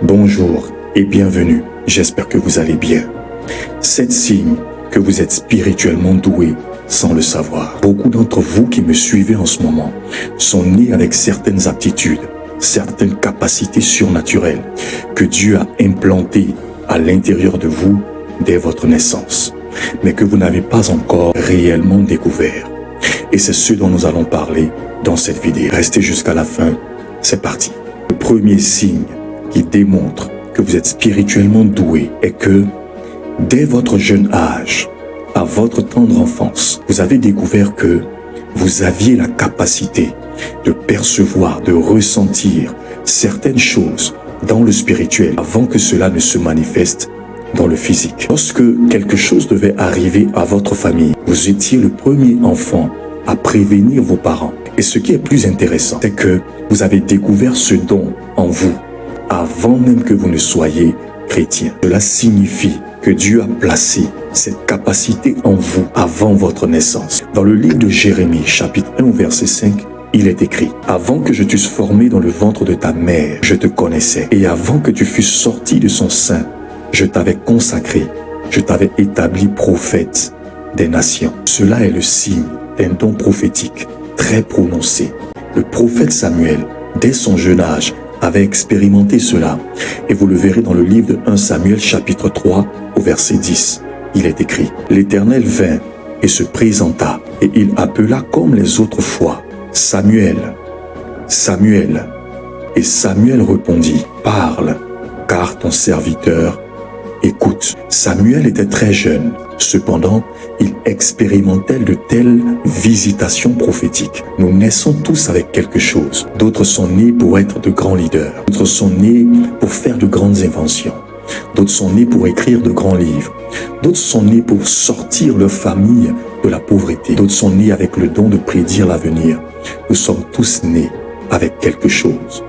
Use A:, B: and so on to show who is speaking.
A: Bonjour et bienvenue, j'espère que vous allez bien. C'est signe que vous êtes spirituellement doué sans le savoir. Beaucoup d'entre vous qui me suivez en ce moment sont nés avec certaines aptitudes, certaines capacités surnaturelles que Dieu a implantées à l'intérieur de vous dès votre naissance, mais que vous n'avez pas encore réellement découvert. Et c'est ce dont nous allons parler dans cette vidéo. Restez jusqu'à la fin, c'est parti. Le premier signe qui démontre que vous êtes spirituellement doué est que dès votre jeune âge, à votre tendre enfance, vous avez découvert que vous aviez la capacité de percevoir, de ressentir certaines choses dans le spirituel avant que cela ne se manifeste dans le physique. Lorsque quelque chose devait arriver à votre famille, vous étiez le premier enfant à prévenir vos parents. Et ce qui est plus intéressant, c'est que vous avez découvert ce don en vous avant même que vous ne soyez chrétien. Cela signifie que Dieu a placé cette capacité en vous avant votre naissance. Dans le livre de Jérémie, chapitre 1, verset 5, il est écrit: « Avant que je t'eusse formé dans le ventre de ta mère, je te connaissais. Et avant que tu fusses sorti de son sein, je t'avais consacré, je t'avais établi prophète des nations. » Cela est le signe d'un don prophétique très prononcé. Le prophète Samuel, dès son jeune âge, avait expérimenté cela. Et vous le verrez dans le livre de 1 Samuel chapitre 3 au verset 10. Il est écrit: « L'Éternel vint et se présenta, et il appela comme les autres fois: Samuel, Samuel. Et Samuel répondit: Parle, car ton serviteur écoute. » Samuel était très jeune. Cependant, il expérimentait de telles visitations prophétiques. Nous naissons tous avec quelque chose. D'autres sont nés pour être de grands leaders. D'autres sont nés pour faire de grandes inventions. D'autres sont nés pour écrire de grands livres. D'autres sont nés pour sortir leur famille de la pauvreté. D'autres sont nés avec le don de prédire l'avenir. Nous sommes tous nés avec quelque chose.